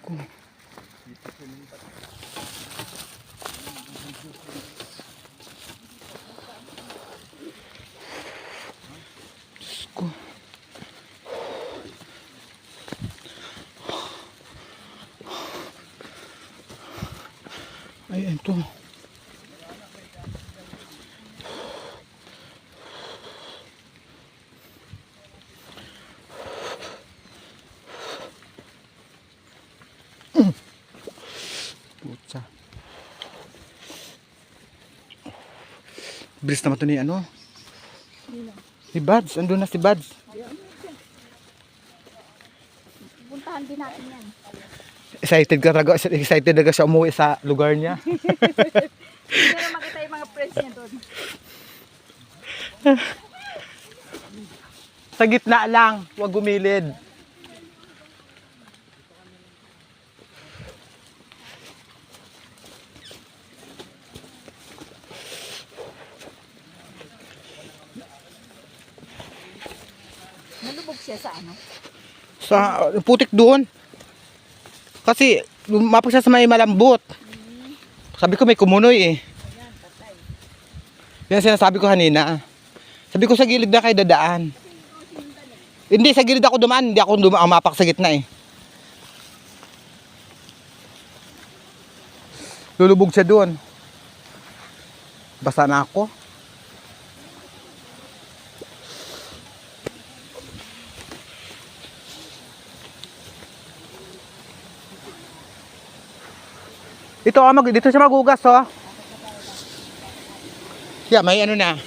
Ko. Diyos ko. Ay, ito. Putsa. Bilis naman ito ni ano? Si Bads. Andun na si Bads. Puntahan din natin yan. Excited ka talaga. Excited talaga siya umuwi sa lugar niya. Hindi na makita yung mga friends niya doon. Sa gitna lang. Huwag gumilid. Nalubog siya sa ano? Sa putik doon. Kasi lumapag siya sa may malambot. Sabi ko may kumunoy eh. Yan sinasabi ko kanina. Sabi ko sa gilid na kayo dadaan. Hindi, sa gilid ako dumaan. Hindi ako umapak sa gitna eh. Lulubog siya doon. Basta na ako. Ito dito siya magugas oh. Yeah, may ano na.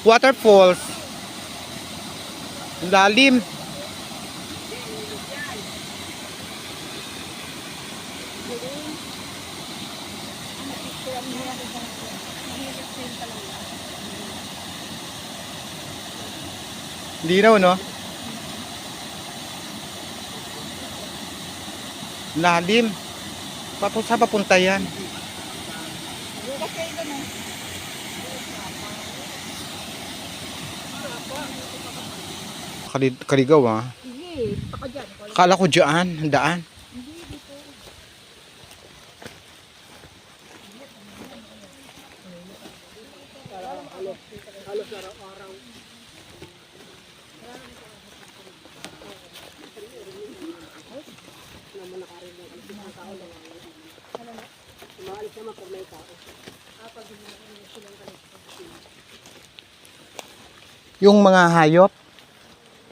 Waterfalls. Ang lalim. Hindi na no? Lalim. Saan papunta yan? Kaligaw ah. Sige, baka dyan. Akala ko dyan, ang daan. Hindi, dito. Yung mga hayop.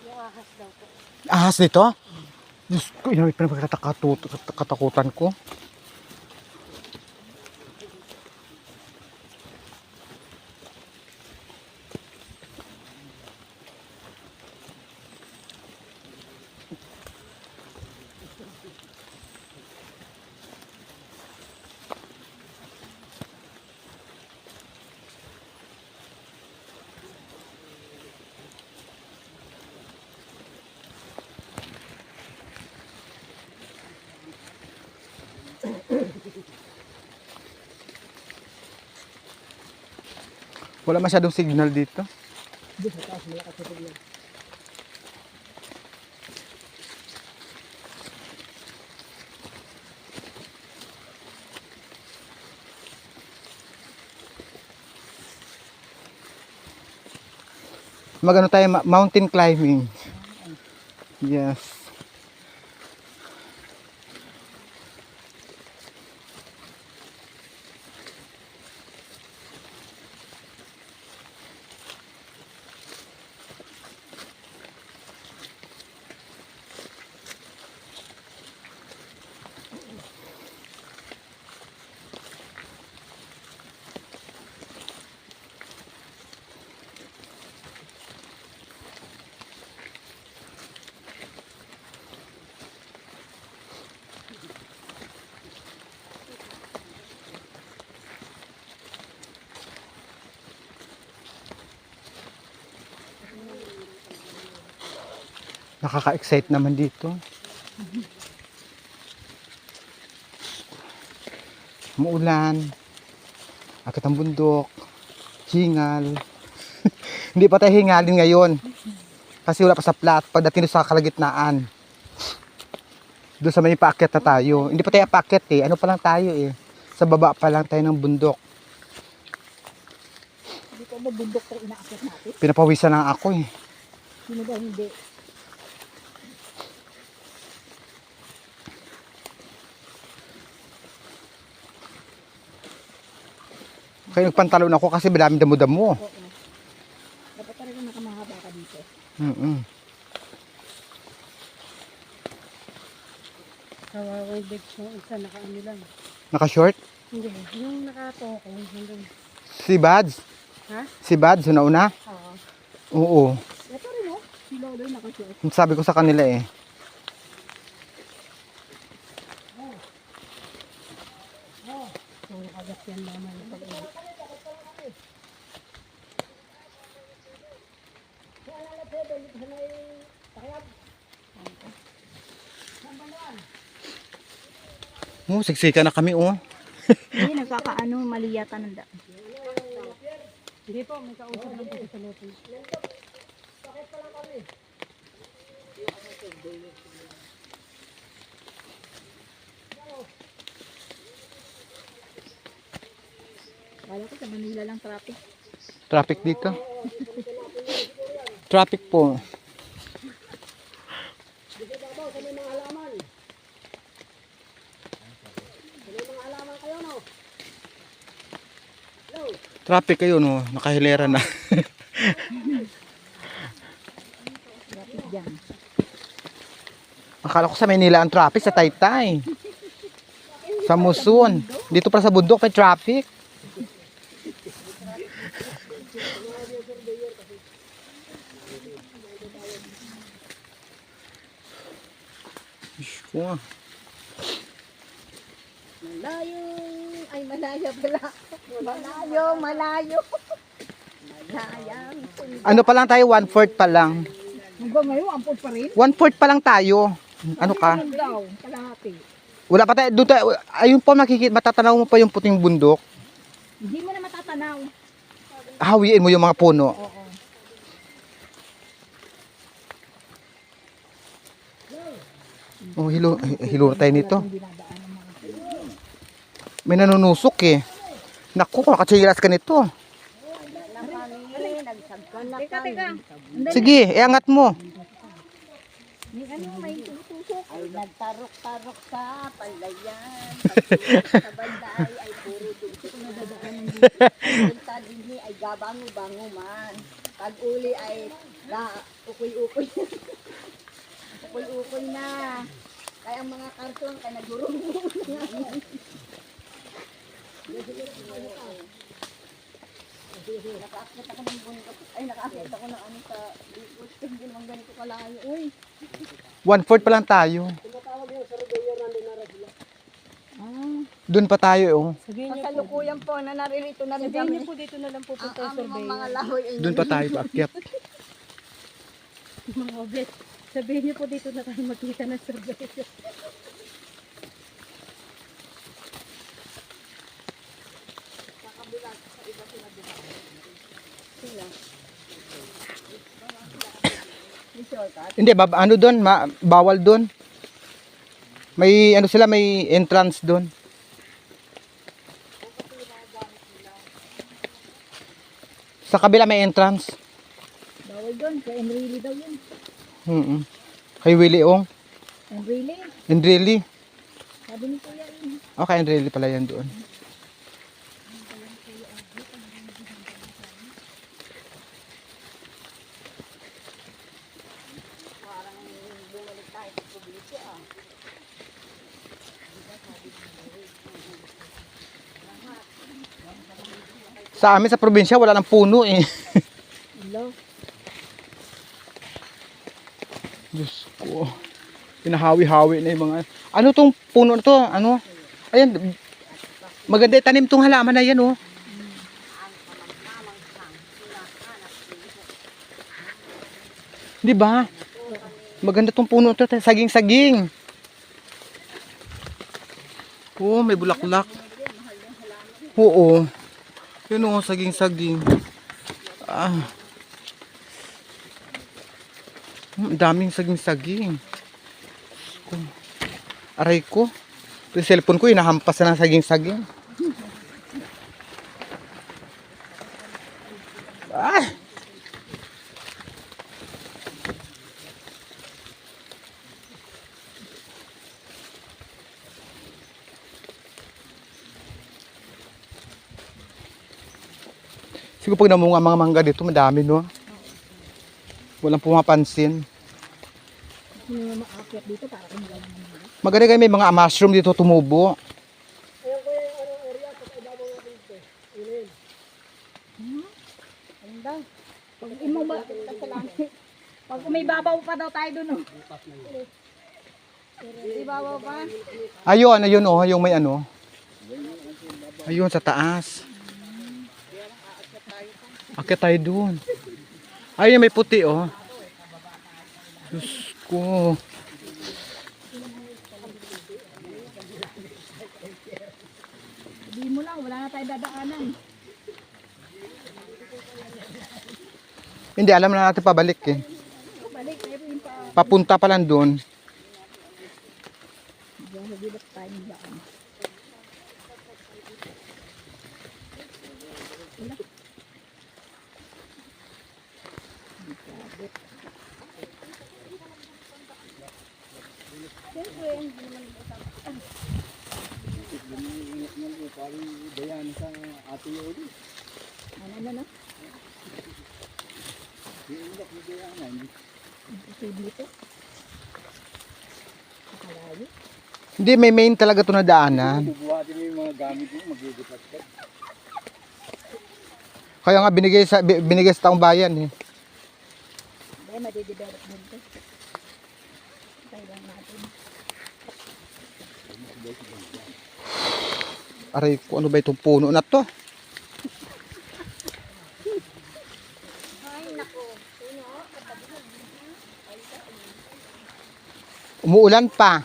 Yung ahas daw po. Ahas nito? Diyos ko, yun ang pinagkatakutan ko. Wala masyadong signal dito. Magano tayo, mountain climbing. Yes. Nakaka-excite naman dito. Muulan. Akit ang bundok. Hingal. Hindi pa tayo hingalin ngayon. Kasi wala pa sa plat. Pagdating sa kalagitnaan. Doon sa may paakyat na tayo. Hindi pa tayo paakyat eh. Ano pa lang tayo eh. Sa baba pa lang tayo ng bundok. Hindi ko mabundok tayo inaakit natin. Pinapawisan lang ako eh. Sino ba hindi? Kaya nagpantalon ako kasi madaming damo-damo. Oo. Dapat talaga nakamahaba ka dito. Kawaway bag yung isa, naka-ano lang. Naka-short? Hindi, yung nakatoko, hindi. Si Bads? Ha? Si Bads, una-una? Oo. Oo. Ito rin oh. Si Loloy nakasuot. Sabi ko sa kanila eh. Puro kagat yan naman yung pag-uwi. Oh, siksika na kami oh. Hindi, nagkakaano, mali yata ng daan. Hindi po, may kausap lang po sa loob. Kala ko sa Manila lang traffic. Traffic dito. Traffic po. Traffic kayo no, nakahilera na. Traffic dyan. Akala ko sa Manila ang traffic, sa Taytay. Sa Muson. Dito pa sa bundok may traffic. Diyos ko ah. Malayo. Ay, malayo pala. Malayo, malayo. Malayang. Ano pa lang tayo, 1/4 pa lang. Hanggang ngayon, ampun pa rin. 1/4 pa lang tayo. Ano ka? Ano daw? Kalahati. Wala pa tayo, doon tayo, ayun po makikita, matatanaw mo pa yung puting bundok. Hindi mo na matatanaw. Hawiin mo yung mga puno. Oo. Oh, hilo tayo nito. Hindi nadaan ng mga May nanunusok eh. Naku, nakatsilas ka nito. Teka, teka. Sige, iangat mo. May ano, may tutusok. Ay nagtarok-tarok sa palayan. Pagtulog sa banday ay puro dugtong na dadaanan dito. Punta din ay gabango-bango man. Pag uli ay ukoy-ukoy. Ukoy-ukoy na. Kaya ang mga karton kay nagurong-gurong na. Nakaakit ako ng bundok. Ay, nakaakit ako ng ano sa bikos. Hindi naman ganito kalayo. Uy, 1/4 pa lang tayo. Doon pa tayo oh. Sabihin niyo po, kasalukuyan po na naririto na rin sabihin kami. niyo po dito na lang po Ang punta yung aming survey. mga lahoy ay Doon pa tayo paakyat. Mga obet. Sabihin niyo po dito na tayo magkita ng survey. Hindi, ano doon, bawal doon. May ano sila, may entrance doon. Sa kabila may entrance. Bawal doon. Kay Enrile daw yun. Kay Willie Ong. Enrile? Enrili. Sabi ni Kuya yun. Okay, Enrili pala yan doon. Sa amin sa probinsya wala nang puno eh. Hello? Diyos ko. Pinahawi-hawi na yung mga... Ano tong puno na to? Ano? Ayan. Maganda itanim tong halaman na yan oh. Di ba? Maganda tong puno to. Saging-saging. Oh, may bulaklak. Oo. Yun oh, saging-saging. Ah. Ang daming saging-saging. Aray ko. Yung cellphone ko, inahampas na ng saging-saging. Ah! Siguro pag namunga mga mangga dito, madami, no? Walang pumapansin. Sino yung maakyat dito para kung wala naman nila. Maganda kayo may mga mushroom dito tumubo. Ayun daw. Pag imo ba, pag may babaw pa daw tayo dun, oh. May babaw pa? Ayun, ayun oh, yung may ano. Ayun sa taas. Akit tayo dun. Ayun may puti oh. Diyos ko. Sabihin mo lang, wala na tayo dadaanan. Hindi, alam na natin pabalik eh. Balik, tayo yung pa. Papunta pa lang dun. Diyan, nagibat tayo ng daan. Ano na? Posible to. Nakalayo. Hindi, may main talaga ito na daanan. Bubuhatin mo yung mga gamit mo, magigiplat ka. Kaya nga binigay sa taong bayan eh. Dahil madidevelop din to. Tayo lang natin. Aray ko, ano ba itong puno na to? Umuulan pa.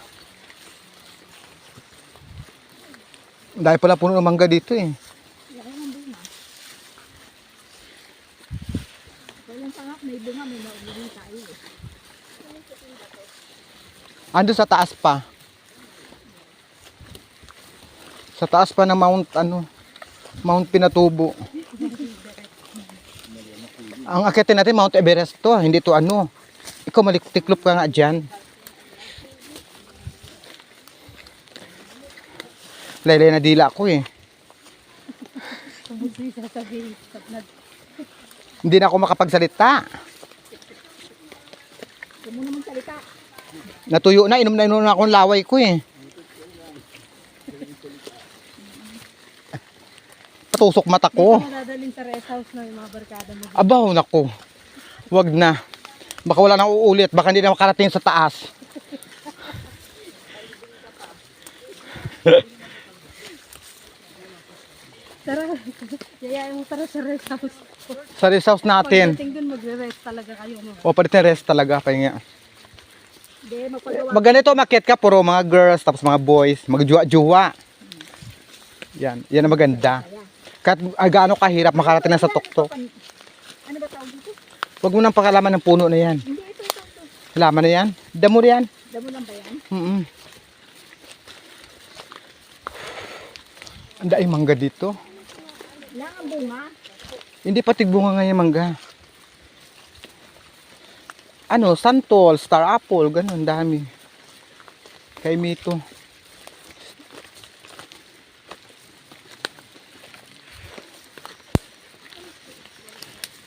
Dahil pala puno ng mangga dito eh. Laki ng bunga. Walang pangak, may bunga, may maulili tayo eh. Ando sa taas pa. Sa taas pa ng Mount Pinatubo. Ang akitin natin Mount Everest to, hindi to ano. Ikaw maliktiklop ka nga dyan. Laylay na dila ko eh. Kumusta yung sasabihin? Hindi na ako makapagsalita. Huwag mo naman salita. Natuyo na, inom na akong laway ko eh. Patusok mata ko. Hindi ka nadalhin sa rest house na yung mga barkada mo. Abaw, nako. Wag na. Baka wala nang uulit. Baka hindi na makarating sa taas. Tara, yayain mo tara sa rest house. Sa resource natin. Pagdating dun, magre-rest talaga kayo. No? O, pwede tayo rest talaga. Pahinga. Hindi, magpagawa. Maganito, makit ka. Puro mga girls, tapos mga boys. Mga juwa-juwa. Yan. Yan ang maganda. Kahit gaano kahirap makarating na sa tuktok. Ano ba tawag dito? Huwag mo nang pakalaman ng puno na yan. Hindi, ito. Halaman na yan. Damo yan. Damo lang ba yan? Ang daing mangga dito. Lang ang bunga. Hindi pa tigbunga nga yung mangga. Ano, santol, star apple, ganun, dami. Kay Mito.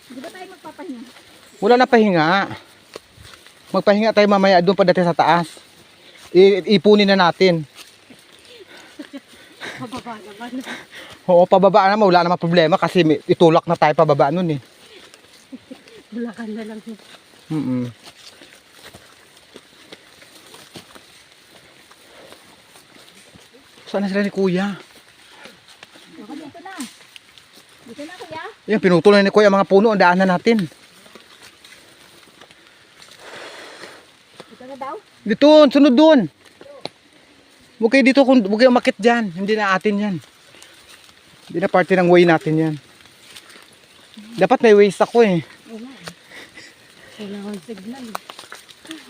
Di ba tayo magpapahinga? Wala na pahinga. Magpahinga tayo mamaya doon pagdating sa taas. Ipunin na natin. Pababa naman. Oo, pababa naman, wala naman problema kasi itulak na tayo pababa nun eh. Bulakan na lang. Saan na sila ni Kuya? Baka dito na. Dito na kuya. Yan, pinutuloy ni Kuya mga puno, ang daanan natin. Dito na daw. Dito, sunod doon. Huwag kayo dito, huwag kayo umakit dyan. Hindi na atin yan. Hindi na parte ng way natin yan. Dapat may ways ako eh. Oo nga. Wala akong signal.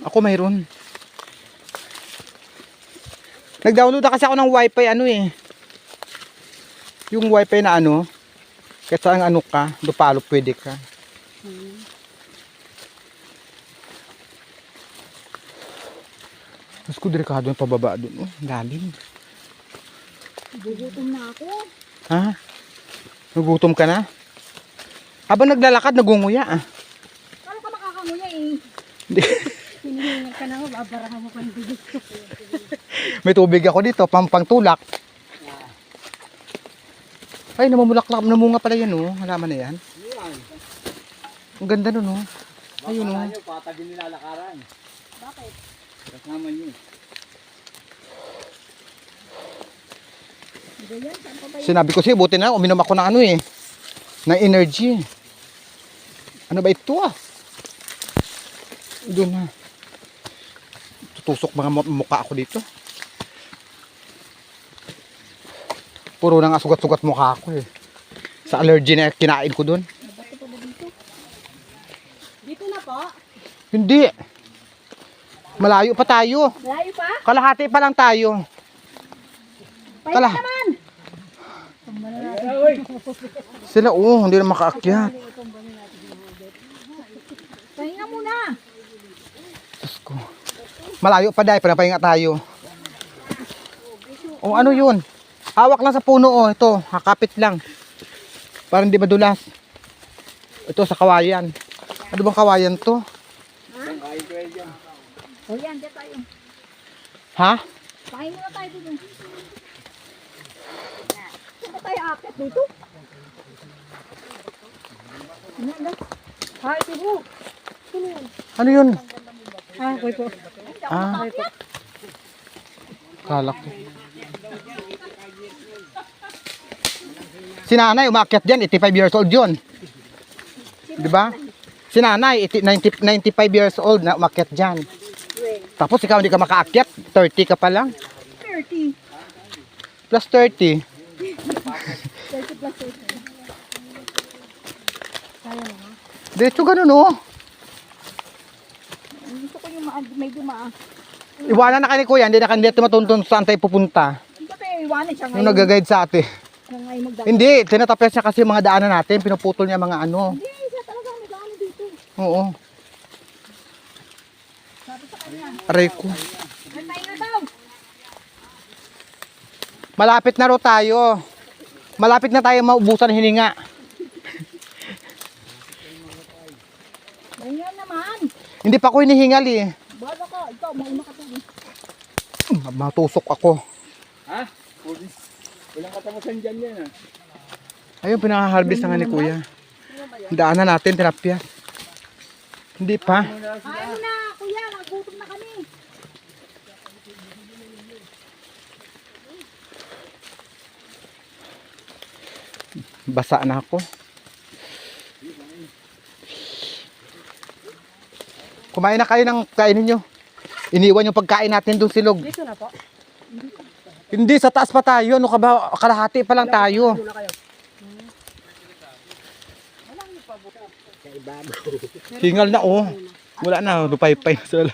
Ako mayroon. Nag-download na kasi ako ng wifi ano eh. Yung wifi na ano. Kahit saan ano ka, dupalo pwede ka. Mas ko delikado yung pababa doon. Oh, lalim. Gugutom na ako. Ha? Nagutom ka na? Habang naglalakad, nagunguya ah. Paano ka makakanguya eh? Hindi. Hinihingal ka na ako, babarahan mo pa ng bibig ko. May tubig ako dito, pangtulak. Ay, namumulaklak, namunga pala yan oh. Halaman na yan. Ang ganda nun oh. Ayun oh. Nyo, patagin nila lakaran. Bakit? Kasama nyo. Ganyan, saan pa ba yun? Sinabi ko siya, buti na, uminom ako ng ano eh. Ng energy. Ano ba ito ah? Doon na. Tutusok mga mukha ako dito. Puro nang sugat-sugat mukha ako eh. Sa allergy na kinain ko doon. Dito na po? Hindi. Malayo pa tayo. Layo pa? Kalahati pa lang tayo. Pahinga Kala. naman! Sila hindi na makaakyat. Pahinga muna! Diyos ko. Malayo pa dahil, pinapahinga tayo. O ano yun? Hawak lang sa puno oh, ito, hakapit lang. Para hindi madulas. Ito sa kawayan. Ano bang kawayan to? O yan, dyan tayo. Ha? Pahinga muna tayo dito. Saan ba tayo akit dito? Hi, Tibo. Ano yun? Ah, okay po. Ah. Kala ko. Si nanay umakyat dyan, 85 years old yun. Di ba? Si nanay, 95 years old na umakyat dyan. Tapos ikaw hindi ka makaakyat, 30 ka pa lang. 30. Plus 30. 30 plus 30. Diretso ganun oh. Gusto ko yung medyo Iwanan na kayo ni kuya, hindi na kandidato matuntun saan tayo pupunta. Hindi ko tayo iwanan siya Yung ngayon. nag-guide sa ate. Siya ngayon magdaan. Hindi, tinatapos niya kasi yung mga daanan natin, pinuputol niya mga ano. Hindi, siya talaga ang nag-ano dito. Oo. Aray ko. Ay, pahinga daw. Malapit na ro tayo. Malapit na tayo maubusan ng hininga. Pahinga naman. Hindi pa ako hinihingal eh. Bago ka, ikaw, mauna ka tayo. Matusok ako. Ha? Walang katapusan dyan yan ha. Ayun, pinaka-harvest na nga ni kuya. Daanan natin, tilapia. Hindi pa. Kain mo na, kuya. Nagutom na kami. Basa na ako. Kumain na kayo ng kainin nyo. Iniwan yung pagkain natin doon silog. Dito na po. Hindi, sa taas pa tayo. Ano ka ba? Kalahati pa lang tayo. Hingal na oh. Wala na, lupay-pay na sila.